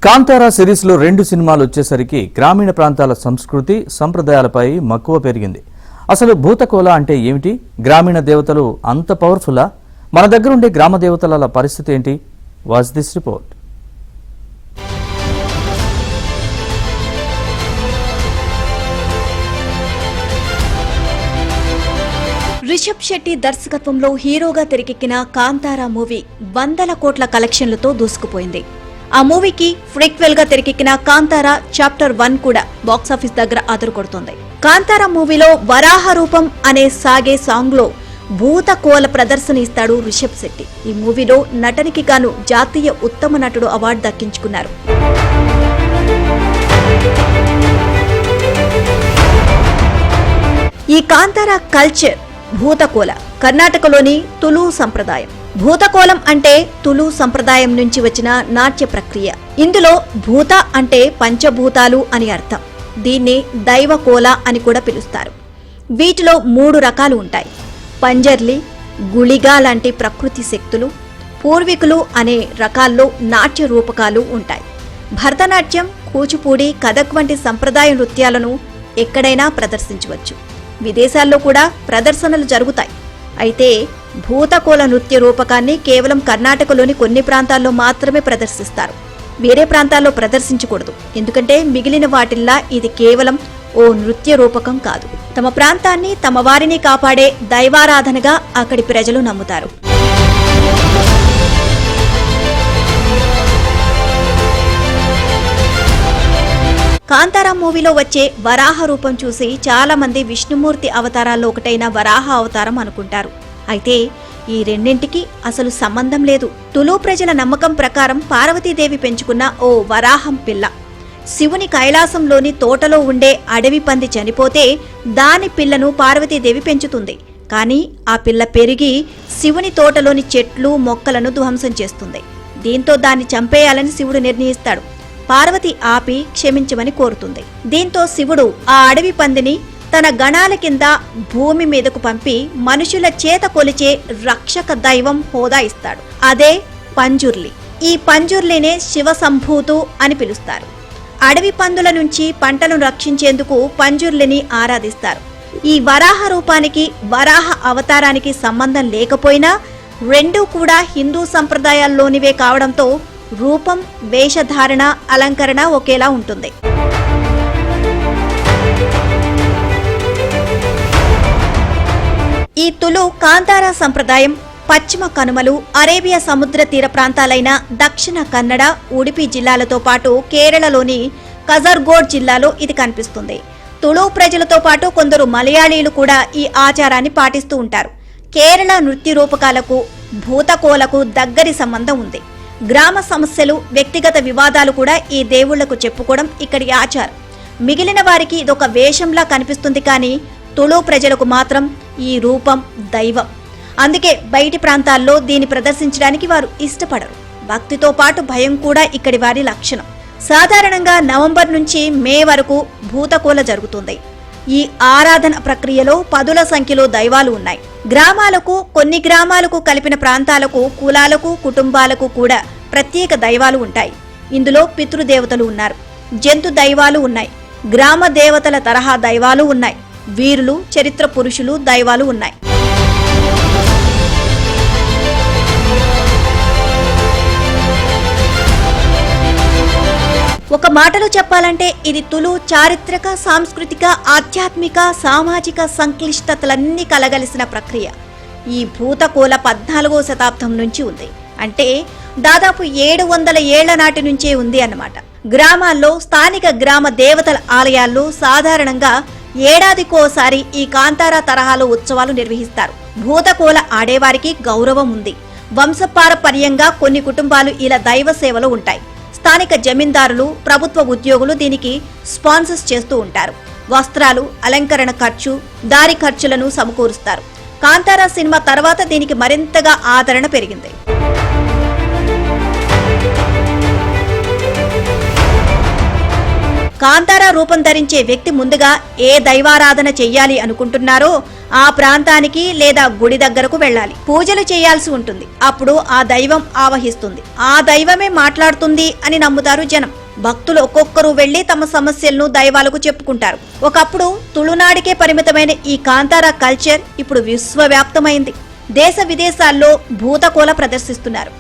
Kantara series లో 2 సినిమాలు వచ్చేసరికి గ్రామీణ ప్రాంతాల సంస్కృతి సంప్రదాయాలపై మక్కువ పెరిగింది. అసలు భూతకోల అంటే ఏమిటి? గ్రామీణ దేవతలు అంత పవర్ఫుల్లా? మన దగ్గర ఉండే గ్రామ దేవతల పరిస్థితి ఏంటి? Watch this report. Rishab Shetty దర్శకత్వంలో హీరోగా తెరకెక్కిన కాంతారా మూవీ 100 కోట్ల కలెక్షన్లతో దూసుకుపోయింది. ఆ మూవీకి ఫ్రీక్వెల్ గా తెరకెక్కిన కాంతారా చాప్టర్ 1 కూడా బాక్సాఫీస్ దగ్గర అదరుకొడుతోంది. కాంతారా మూవీలో వరాహ రూపం అనే సాగే సాంగ్ లో భూతకోల ప్రదర్శన ఇస్తాడు రిషబ్ శెట్టి. ఈ మూవీలో నటనకి గాను జాతీయ ఉత్తమ నటుడు అవార్డు దక్కించుకున్నారు. ఈ కాంతారా కల్చర్ భూతకోల కర్ణాటకలోని తులు సంప్రదాయం. భూతకోలం అంటే తులు సంప్రదాయం నుంచి వచ్చిన నాట్య ప్రక్రియ. ఇందులో భూత అంటే పంచభూతాలు అని అర్థం. దీన్ని దైవకోల అని కూడా పిలుస్తారు. వీటిలో 3 రకాలు ఉంటాయి. పంజర్లి, గుళిగా లాంటి ప్రకృతి శక్తులు, పూర్వీకులు అనే రకాల్లో నాట్య రూపకాలు ఉంటాయి. భరతనాట్యం, కూచిపూడి, కథక్ వంటి సంప్రదాయ నృత్యాలను ఎక్కడైనా ప్రదర్శించవచ్చు. విదేశాల్లో కూడా ప్రదర్శనలు జరుగుతాయి. అయితే భూతకోల నృత్య రూపకాన్ని కేవలం కర్ణాటకలోని కొన్ని ప్రాంతాల్లో మాత్రమే ప్రదర్శిస్తారు. వేరే ప్రాంతాల్లో ప్రదర్శించకూడదు. ఎందుకంటే మిగిలిన వాటిల్లా ఇది కేవలం ఓ నృత్య రూపకం కాదు. తమ ప్రాంతాన్ని, తమ వారిని కాపాడే దైవారాధనగా అక్కడి ప్రజలు నమ్ముతారు. కాంతారా మూవీలో వచ్చే వరాహ రూపం చూసి చాలా మంది విష్ణుమూర్తి అవతారాల్లో ఒకటైన వరాహ అవతారం అనుకుంటారు. అయితే ఈ రెండింటికి అసలు సంబంధం లేదు. తులు ప్రజల నమ్మకం ప్రకారం పార్వతీదేవి పెంచుకున్న ఓ వరాహం పిల్ల. శివుని కైలాసంలోని తోటలో ఉండే అడవి పంది చనిపోతే దాని పిల్లను పార్వతీదేవి పెంచుతుంది. కానీ ఆ పిల్ల పెరిగి శివుని తోటలోని చెట్లు, మొక్కలను ధ్వంసం చేస్తుంది. దీంతో దాన్ని చంపేయాలని శివుడు నిర్ణయిస్తాడు. పార్వతి ఆపి క్షమించమని కోరుతుంది. దీంతో శివుడు ఆ అడవి పందిని తన గణాల కింద భూమి మీదకు పంపి మనుషుల చేత కొలిచే రక్షక దైవం హోదా ఇస్తాడు. అదే పంజుర్లి. ఈ పంజుర్లినే శివ సంభూతు అని పిలుస్తారు. అడవి పందుల నుంచి పంటలను రక్షించేందుకు పంజుర్లిని ఆరాధిస్తారు. ఈ వరాహ రూపానికి, వరాహ అవతారానికి సంబంధం లేకపోయినా రెండూ కూడా హిందూ సంప్రదాయాల్లోనివే కావడంతో రూపం, వేషధారణ, అలంకరణ ఒకేలా ఉంటుంది. ఈ తులు కాంతారా సంప్రదాయం పశ్చిమ కనుమలు, అరేబియా సముద్ర తీర ప్రాంతాలైన దక్షిణ కన్నడ, ఉడిపి జిల్లాలతో పాటు కేరళలోని కజర్గోడ్ జిల్లాలో ఇది కనిపిస్తుంది. తులు ప్రజలతో పాటు కొందరు మలయాళీలు కూడా ఈ ఆచారాన్ని పాటిస్తూ ఉంటారు. కేరళ నృత్య రూపకాలకు, భూతకోలకు దగ్గరి సంబంధం ఉంది. గ్రామ సమస్యలు, వ్యక్తిగత వివాదాలు కూడా ఈ దేవుళ్లకు చెప్పుకోవడం ఇక్కడి ఆచారం. మిగిలిన వారికి ఇదొక వేషంలా కనిపిస్తుంది. కానీ తులు ప్రజలకు మాత్రం ఈ రూపం దైవం. అందుకే బయటి ప్రాంతాల్లో దీన్ని ప్రదర్శించడానికి వారు ఇష్టపడరు. భక్తితో పాటు భయం కూడా ఇక్కడి వారి లక్షణం. సాధారణంగా నవంబర్ నుంచి మే వరకు భూతకోల జరుగుతుంది. ఈ ఆరాధన ప్రక్రియలో పదుల సంఖ్యలో దైవాలు ఉన్నాయి. గ్రామాలకు, కొన్ని గ్రామాలకు కలిపిన ప్రాంతాలకు, కులాలకు, కుటుంబాలకు కూడా ప్రత్యేక దైవాలు ఉంటాయి. ఇందులో పితృదేవతలు ఉన్నారు, జంతు దైవాలు ఉన్నాయి, గ్రామ దేవతల తరహా దైవాలు ఉన్నాయి, వీరులు, చరిత్ర పురుషులు దైవాలు ఉన్నాయి. ఒక మాటలో చెప్పాలంటే ఇది తులు చారిత్రక, సాంస్కృతిక, ఆధ్యాత్మిక, సామాజిక సంక్లిష్టతలన్నీ కలగలిసిన ప్రక్రియ. ఈ భూతకోల 14వ శతాబ్దం నుంచి ఉంది. అంటే దాదాపు 700 ఏళ్ల నాటి నుంచే ఉంది అన్నమాట. గ్రామాల్లో, స్థానిక గ్రామ దేవతల ఆలయాల్లో సాధారణంగా ఏడాదికోసారి ఈ కాంతారా తరహాలో ఉత్సవాలు నిర్వహిస్తారు. భూతకోల ఆడేవారికి గౌరవం ఉంది. వంశపారపర్యంగా కొన్ని కుటుంబాలు ఇలా దైవ సేవలో ఉంటాయి. స్థానిక జమీందారులు, ప్రభుత్వ ఉద్యోగులు దీనికి స్పాన్సర్స్ చేస్తూ ఉంటారు. వస్త్రాలు, అలంకరణ ఖర్చు, దారి ఖర్చులను సమకూరుస్తారు. కాంతారా సినిమా తర్వాత దీనికి మరింతగా ఆదరణ పెరిగింది. కాంతారా రూపం ధరించే వ్యక్తి ముందుగా ఏ దైవారాధన చెయ్యాలి అనుకుంటున్నారో ఆ ప్రాంతానికి లేదా గుడి దగ్గరకు వెళ్ళాలి, పూజలు చేయాల్సి ఉంటుంది. అప్పుడు ఆ దైవం ఆవహిస్తుంది, ఆ దైవమే మాట్లాడుతుంది అని నమ్ముతారు జనం. భక్తులు ఒక్కొక్కరు వెళ్లి తమ సమస్యలను దైవాలకు చెప్పుకుంటారు. ఒకప్పుడు తుళునాడికే పరిమితమైన ఈ కాంతారా కల్చర్ ఇప్పుడు విశ్వవ్యాప్తమైంది. దేశ విదేశాల్లో భూతకోల ప్రదర్శిస్తున్నారు.